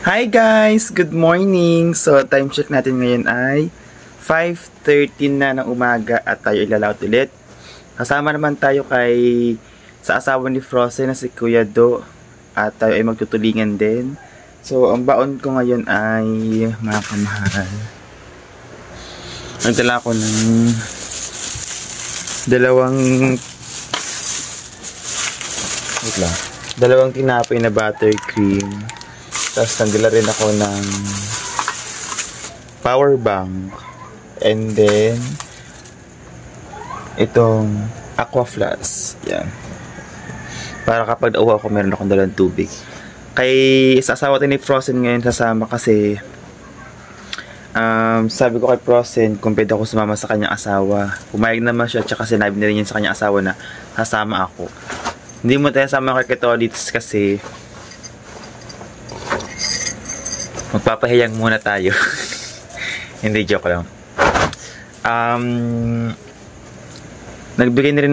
Hi guys! Good morning! So, time check natin ngayon ay 5:13 na ng umaga at tayo ilalaot ulit. Kasama naman tayo sa asawa ni Frozen na si Kuya Do at tayo ay magtutulingan din. So, ang baon ko ngayon ay mga kamahal. Nagdala ko ng dalawang tinapay na buttercream. Tapos nagdala rin ako ng power bank. And then itong aqua flask. Yan. Para kapag nauwa ako, meron akong dalang tubig. Kay sa asawa ni Frozen ngayon sasama kasi sabi ko kay Frozen kung pwede ako sumama sa kanyang asawa. Pumayag naman siya, tsaka sinabi na rin yun sa kanyang asawa na sasama ako. Hindi mo tayo sama kay Ketolits kasi magpapahiyang muna tayo. Hindi, joke lang. Magbibigay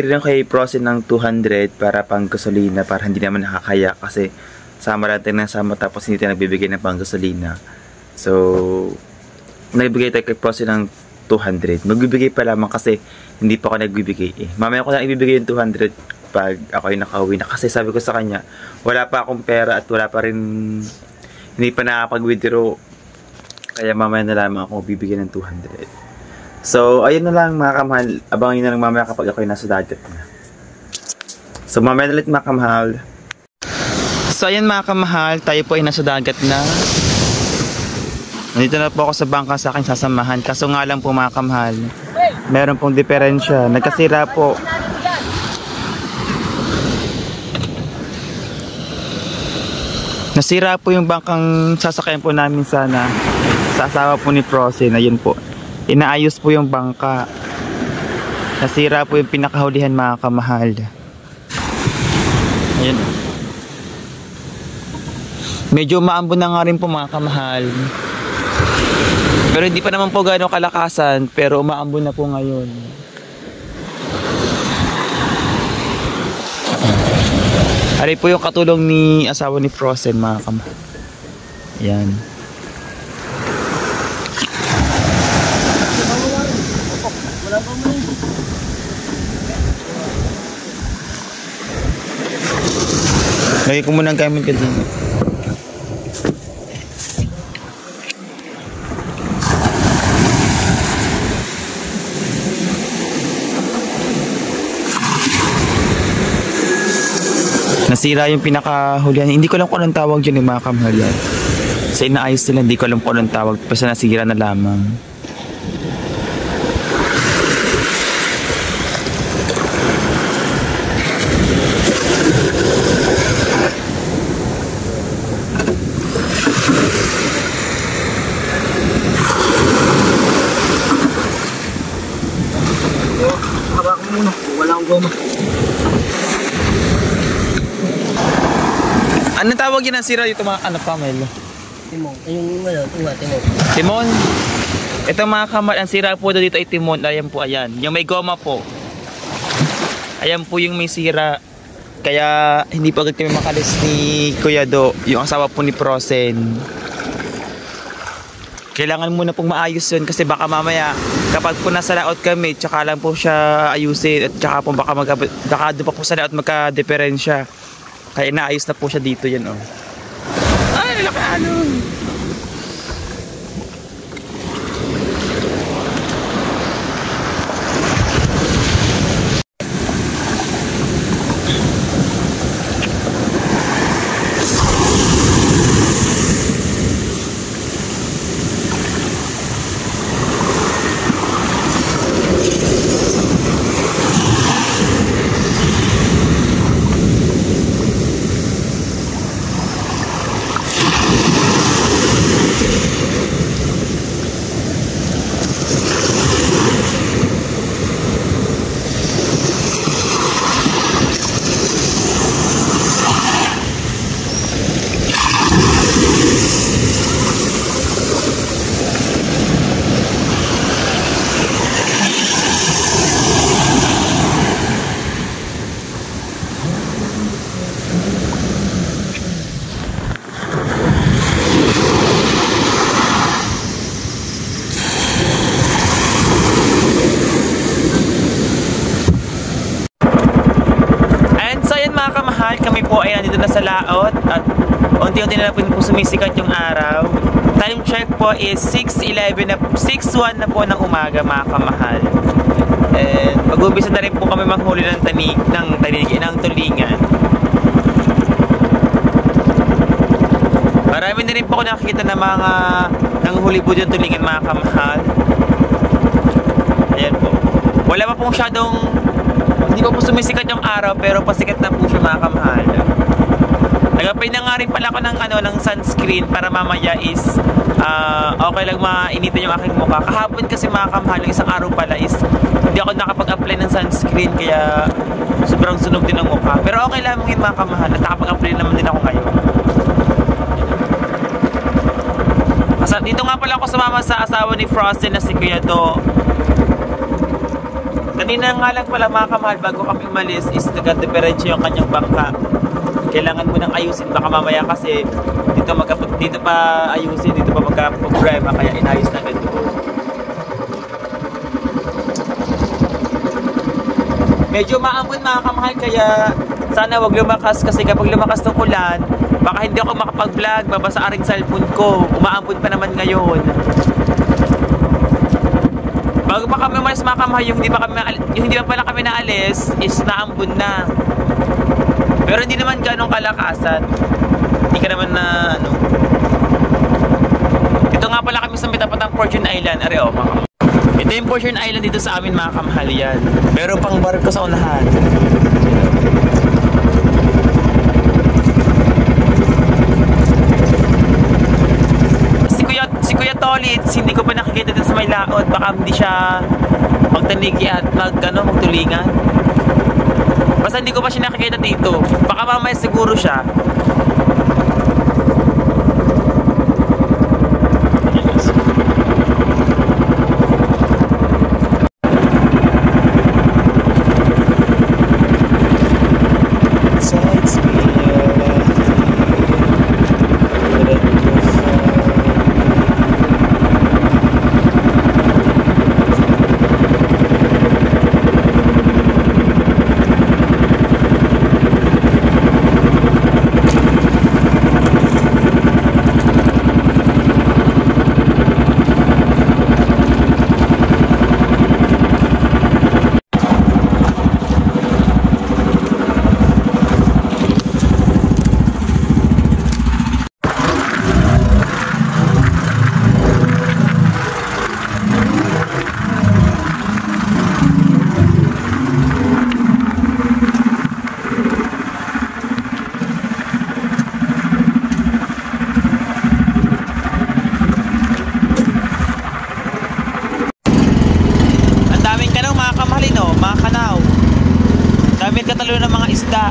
rin ako kay Frozen ng 200 para pang gasolina, para hindi naman nakakaya kasi sama natin ng sama tapos hindi tayo nagbibigay ng pang gasolina. So, nagbibigay tayo kay Frozen ng 200. Magbibigay pa lamang kasi hindi pa ako nagbibigay eh. Mamaya ko lang ibibigay yung 200 pag ako ay nakauwi na, kasi sabi ko sa kanya wala pa akong pera at wala pa rin, hindi pa nakapag-withdraw, kaya mamaya na lamang ako bibigyan ng 200. So ayun na lang mga kamahal, abangin na lang mamaya kapag ako ay nasa dagat na. So mamaya na ulit mga kamahal. So ayun mga kamahal, tayo po ay nasa dagat na. Nandito na po ako sa bangka sa aking sasamahan, kaso nga lang po mga kamahal, meron pong diferensya, nagkasira po. Nasira po yung bangkang sasakyan po namin sana sa asawa po ni Frozen. Ayun po, inaayos po yung bangka. Nasira po yung pinakahulihan mga kamahal. Ayun. Medyo maambon na nga rin po mga kamahal. Pero hindi pa naman po gano'ng kalakasan, pero umaambon na po ngayon. Ari po yung katulong ni asawa ni Frozen mga kamahal. Yan. Lagay ko muna ang gamit ko din. Nasira yung pinakahulihan. Hindi ko alam kung anong tawag dyan yung mga kamahal yan. Sa inaayos nila, hindi ko alam kung anong tawag. Basta nasira na lamang. Hawakan mo muna. Wala akong goma. Anong tawag yun ang sira dito mga Pamelo? Timon. Yung timon. Timon? Ito mga kamahal, ang sira po dito ay timon. Ayan po, ayan. Yung may goma po. Ayan po yung may sira. Kaya hindi po agad kami makalis ni Kuya Do, yung asawa po ni Frozen. Kailangan muna pong maayos yun kasi baka mamaya kapag po nasa laot kami, tsaka lang po siya ayusin at tsaka po baka doon pa po sa laot magka-diferensya. Kaya inaayos na po siya dito yan, oh. Ay, laki alon! ay nandito na sa laot at unti-unti na po sumisikat yung araw. Time check po is 6:11 na 6:01 na po ng umaga, mga kamahal. And mag-umpisa na rin po kami manghuli ng tulingan. Marami na rin po ako nakikita na mga nanghuli po dyan tulingan, mga kamahal. Ayan po. Wala pa pong hindi pa po sumisikat yung araw, pero pasikat na po siya, mga kamahal. Nagapay na nga rin pala ako ng sunscreen para mamaya is okay lang mainitin yung aking mukha. Kahapon kasi, mga kamahal, isang araw pala is hindi ako nakapag-apply ng sunscreen, kaya sobrang sunog din ang mukha. Pero okay lang yun, mga kamahal, at nakapag-apply naman din ako ngayon. Dito nga pala ako sumama sa asawa ni Frosty na si Kuya Do. Kanina nga lang pala, mga kamahal, bago kami umalis is nag-diferensya yung kanyang bangka. Kailangan mo nang ayusin, baka mamaya kasi dito pa ayusin, dito pa magka-problema, kaya inayos na ganito. Medyo maambon, mga kamahal, kaya sana wag lumakas, kasi kapag lumakas ng ulan, baka hindi ako makapag-vlog, babasa ang cellphone ko. Umaambon pa naman ngayon. Bago pa kami umalis, mga kamahal, yung hindi pa pala kami naalis is naambon na. Pero hindi naman ganong kalakasan. Hindi ka naman na Ito nga pala kami sa mitapatang Fortune Island. Are, ito yung Fortune Island dito sa amin, mga kamahal, yan. Meron pang barko sa unahan. Si Kuya Tolitz, hindi ko pa nakikita dito sa may laot. Baka hindi siya magtanigi at magtulingan. Basta hindi ko pa siya nakikita dito. Baka mamaya siguro siya. Katalo ng mga isda.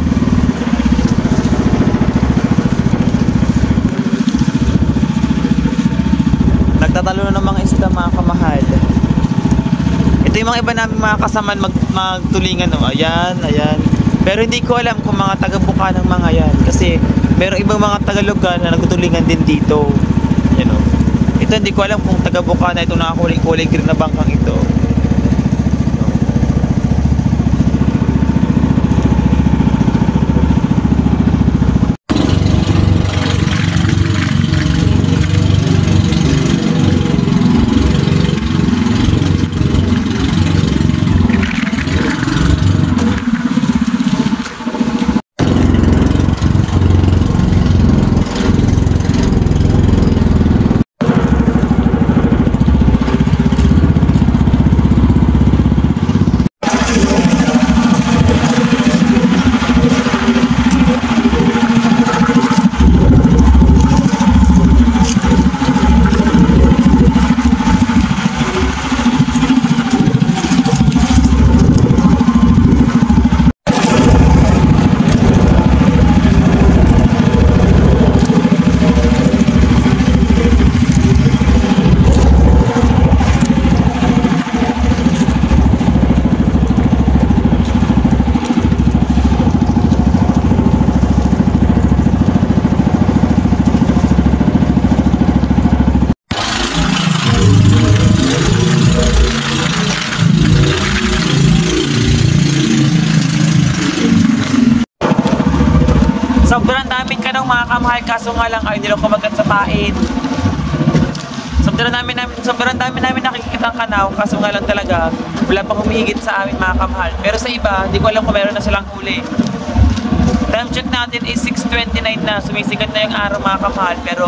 Nagtatalo ng mga isda, mga kamahal. Ito yung mga iba namin mga kasaman magtulingan. Ayan. Pero hindi ko alam kung mga taga-buka ng mga yan. Kasi meron ibang mga taga-lugar na nagtutulingan din dito. Yan o. Ito hindi ko alam kung taga-buka na ito, nakakuling-kuling green na bangkang ito. mga kamahal, kaso nga lang ayaw nilang kumagat sa pain. Sobrang dami namin nakikita ang kanaw, kaso nga lang talaga wala pang humihigit sa amin mga kamahal. Pero sa iba, hindi ko alam kung meron na silang huli. Time check natin is 6:29 na, sumisikat na yung araw mga kamahal, pero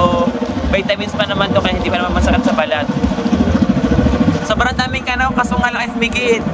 vitamins pa naman to kaya hindi pa naman masakit sa balat. Sobrang daming kanaw, kaso nga lang ay humigit.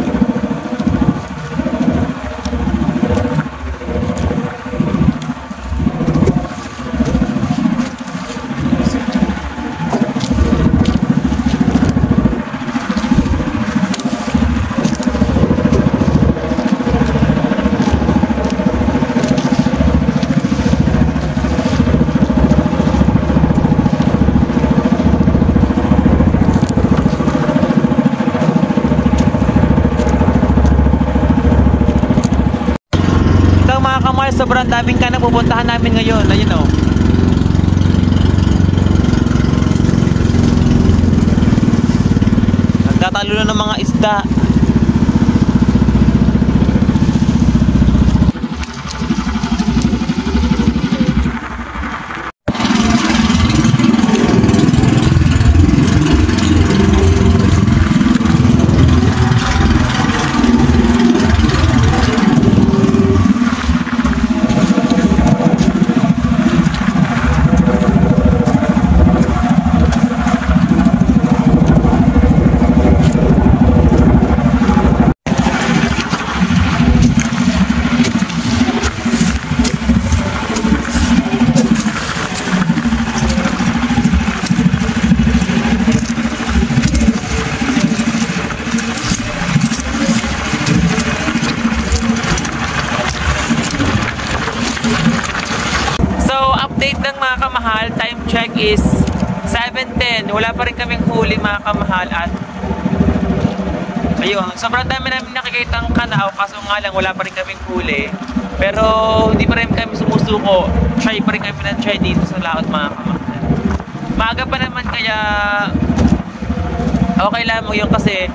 Sobrang daming ka na pupuntahan namin ngayon. Ayun o. Nagtatalo na ng mga isda. Mga kamahal, time check is 7:10. Wala pa rin kaming huli mga kamahal at ayun, sobrang dami namin nakikita ang kanaw, kaso nga lang wala pa rin kaming huli. Pero hindi pa rin kami sumusuko. Try pa rin kami ng try dito sa laot mga kamahal. Maaga pa naman kaya okay lang mo yun kasi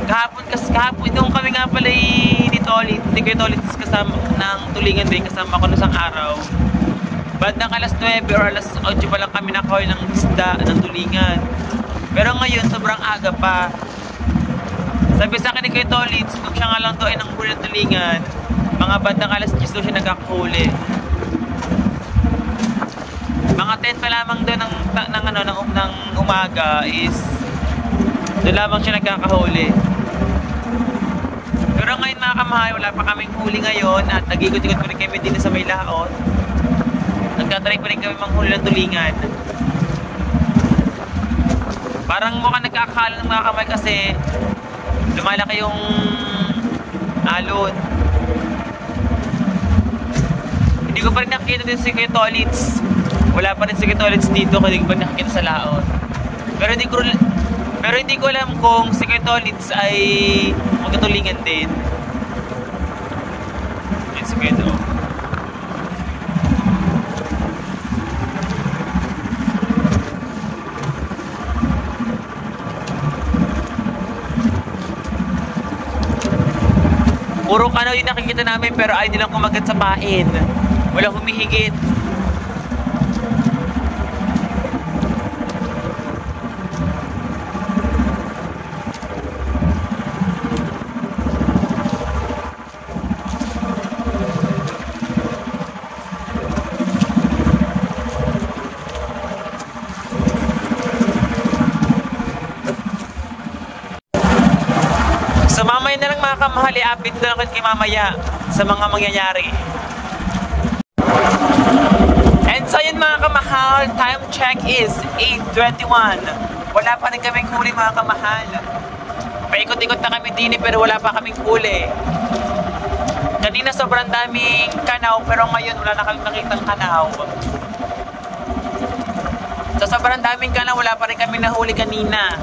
kahapon itong kami nga pala ni Tolit, hindi kayo Tolit kasama ng tulingan din, kasama ko isang araw. Bandang alas 9 or alas 8 pa lang kami nakahoy ng isda ng tulingan. Pero ngayon, sobrang aga pa. Sabi sa akin ni Kuya Tolits, kung siya nga lang to ay nanghuli ng tulingan, mga bandang alas 10 siya nagkakahuli. Mga 10 pa lamang doon ng umaga is doon lamang siya nagkakahuli. Pero ngayon mga kamahal, wala pa kaming huli ngayon at nag-ikot-ikot pa rin kami dito sa may laot. Nagtatry pa rin kami manghuli ng tulingan. Parang mukhang nagkakakala ng mga kamay kasi lumalaki yung alon. Hindi ko pa rin nakikita din si Kuya Tolits. Wala pa rin si Kuya Tolits dito kasi hindi ko pa nakikita sa laot. Pero hindi ko alam kung si Kuya Tolits ay magtutulingan din. Yan si Kuya Tolits. Puro kanaw yung nakikita namin pero ayaw nilang kumagat sa pain. Walang humihigit. So mamaya na lang mga kamahal, i-update na lang kay mamaya sa mga mangyayari. And so yun mga kamahal, time check is 8:21. Wala pa rin kaming huli mga kamahal. Paikot-ikot na kami din pero wala pa kaming huli. Kanina sobrang daming kanaw pero ngayon wala na kaming nakitang kanaw. So sobrang daming kanaw, wala pa rin kami nahuli kanina.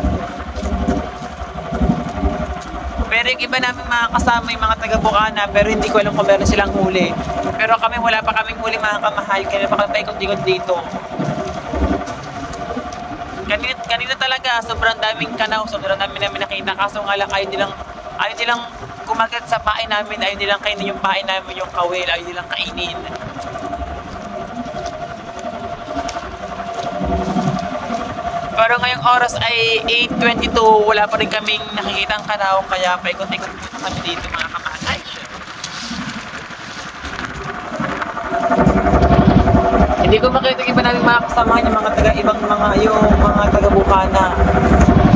Pero yung iba namin mga kasama, yung mga taga-Bukana, pero hindi ko alam kung meron silang huli. Pero kami, wala pa kaming huli mga kamahal, kaya pakapay-ikot-ikot dito. Kanina talaga, sobrang daming kanaw, sobrang namin nakita, kaso nga lang ayaw nilang kumagat sa pain namin, ayaw nilang kainin yung pain namin, yung kawil, ayaw nilang kainin. Ngayong oras ay 8:22, wala pa rin kaming nakikitang kanaw, kaya paikot-ikot muna kami dito mga kamahal. Ay, shit. Hindi ko makita yung iba namin mga kasama yung mga taga-ibang mga taga-Bukana.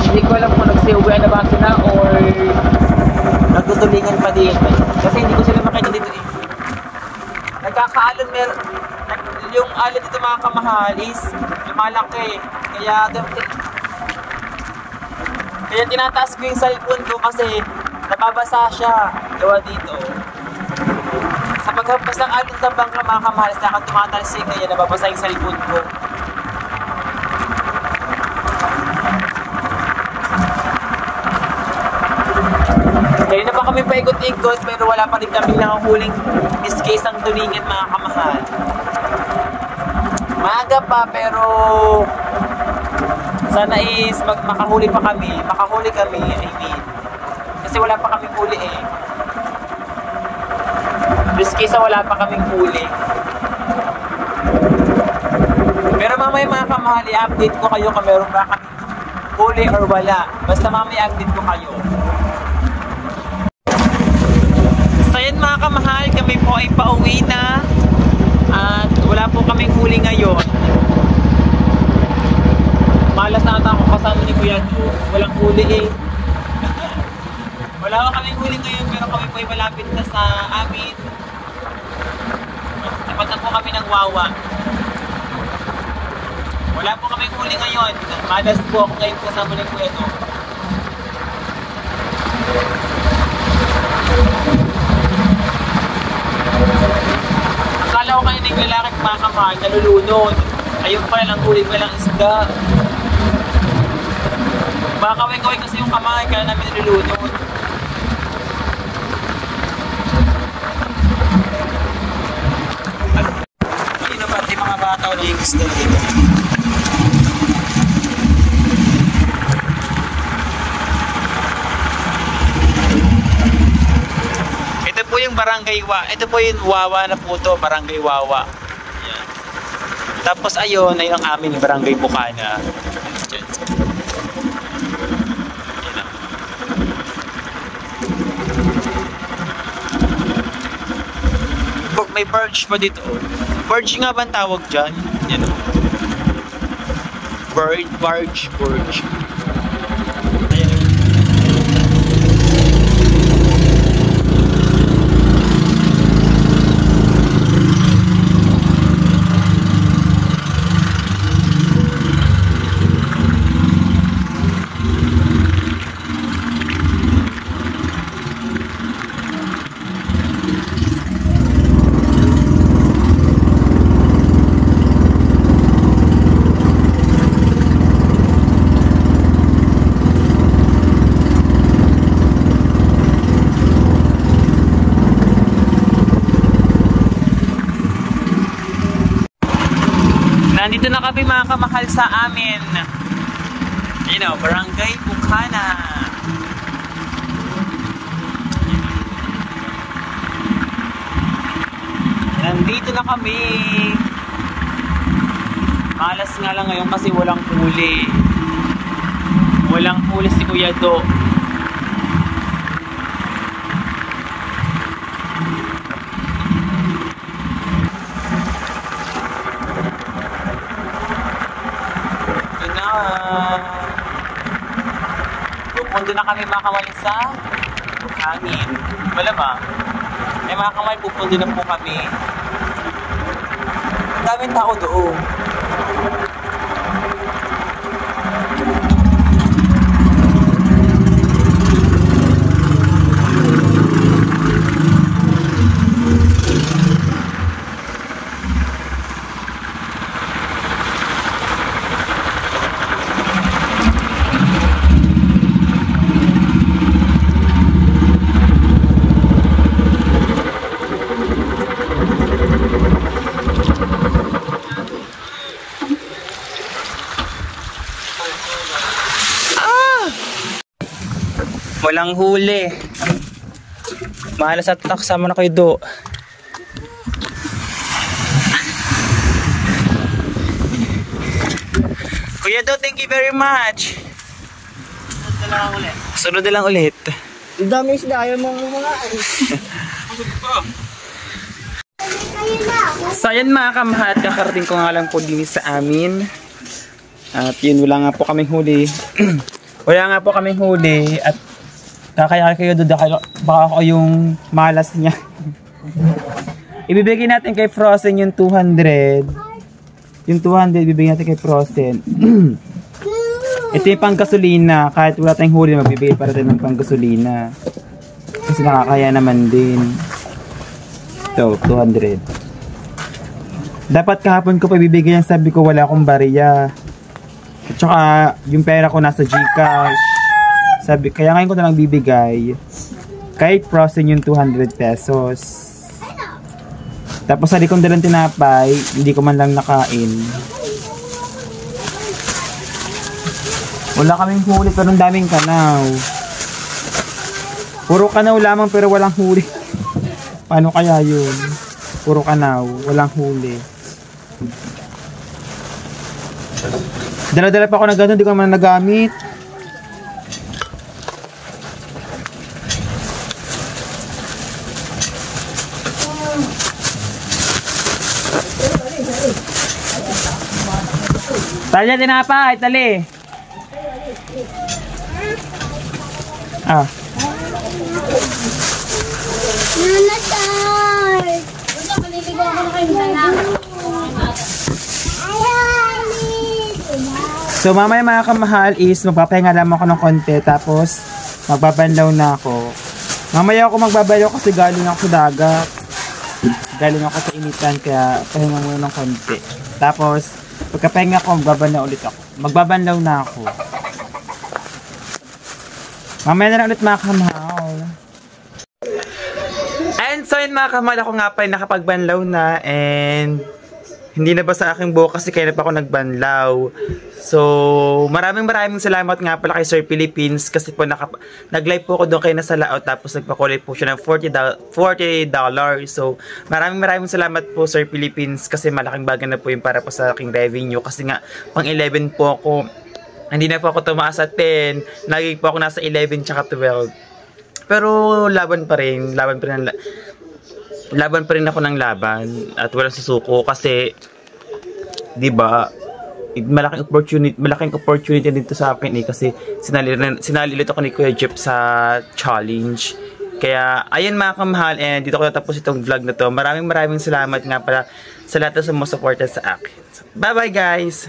Hindi ko alam kung nagsiuwian na ba sila or nagtutulingan pa din. Kasi hindi ko sila makita dito eh. Nagkakaalon yung alon dito mga kamahal is lumalaki. Kaya tinataas ko yung cellphone ko kasi nababasa siya gawa dito. Sa paghampas ng alon sa bangka mga kamahal, sa akin tumatalsik kaya nababasa yung cellphone ko. Kaya na pa kami paikot-ikot pero wala pa rin kami nakahuling case ng tulingan mga kamahal. Maaga pa pero sana is makahuli kami, I mean. Kasi wala pa kaming huli eh. Just case wala pa kaming huli. Pero mamaya mga kamahal, i-update ko kayo kung meron ba kaming huli or wala. Basta mamaya i-update ko kayo. So yan mga kamahal, kami po ay pauwi na. At wala po kaming huli ngayon. Malas na ata ako kasama ni Kuya Jo. Walang huli eh. Wala pa kaming huli ngayon pero kami po ay malapit na sa amin. Dapat na po kami ng Wawa. Wala po kaming huli ngayon. Malas po ako ngayon kasama ni Kuya Jo. Akala ko kayo naglalakit mga kamahal, nalulunod. Ayun pala lang huli ko lang isda. Baka kaway-kaway kasi yung kamay, kaya namin nalulunod. Hindi na pati mga bata o naging isda dito. Ito po yung barangay ito po yung Wawa na po to, barangay Wawa. Yan. Tapos ayun, ayun ang aming barangay Bukana. Yan. May barge pa dito. Barge nga ba ang tawag dyan? Yan o. Barge. Ayan. Nandito na kami mga kamahal sa amin. Barangay Bukana. Nandito na kami. Malas nga lang ngayon kasi walang huli. Walang huli si Kuya Do. Pupunta na kami mga kamahal sa hangin. Wala ba? Mga kamahal, pupunta na po kami. Ang daming tao doon. Walang huli. Malas at taksama na kayo do. Kuya Do, thank you very much. Sunod na lang ulit. Sunod na lang ulit. Ang dami isda, ayaw mong mga So ayan mga kamahal, kakarating ko nga lang po din sa amin. At yun, wala nga po kaming huli. Wala nga po kaming huli. At kakaya kayo doon, baka ako yung malas niya. Ibibigay natin kay Frozen yung 200. Yung 200, ibibigay natin kay Frozen. Ito yung panggasolina. Kahit wala tayong huli, magbibigay para rin ng panggasolina. Kasi nakakaya naman din. Ito, 200. Dapat kahapon ko pa ibibigay yan, sabi ko wala akong bariya. At saka yung pera ko nasa GCash. Sabi, kaya ngayon ko na lang bibigay. Kahit Frozen yung 200 pesos. Tapos sa likong dalang tinapay, hindi ko man lang nakain. Wala kaming huli pero ang daming kanaw. Puro kanaw lamang pero walang huli. Paano kaya yun? Puro kanaw, walang huli. Dala-dala pa ako na gano'n, hindi ko naman nagamit. Talya tinapay, tali. Ah. So mamaya mga kamahal is magpapahinga lang ako ng konti tapos magbabanlaw na ako. Mamaya ako magbabanlaw kasi galing ako sa dagat. Galing ako sa initan kaya pahinga muna ng konti. Tapos pagkapahinga ko magbabanlaw ulit ako. Magbabanlaw na ako. Mamaya na lang ulit mga kamahal. And so yun mga kamahal, ako nga pa nakapagbanlaw na and hindi na ba sa aking buhok kasi kaya na pa ako nagbanlaw. So, maraming salamat nga pala kay Sir Philippines kasi po nag-live po ako doon kayo nasa laot tapos nagpakulay po siya ng $40. So, maraming salamat po Sir Philippines kasi malaking bagay na po yun para po sa aking revenue kasi nga pang 11 po ako. Hindi na po ako tumaas sa 10. Naging po ako nasa 11 tsaka 12. Pero laban pa rin ako ng laban at walang susuko kasi 'di ba malaking opportunity dito sa akin kasi sinali ulit ako ni Kuya Jeff sa challenge. Kaya ayan mga kamahal, and dito ko natapos itong vlog na to. Maraming salamat nga pala sa lahat ng sumusuporta sa akin. Bye bye guys.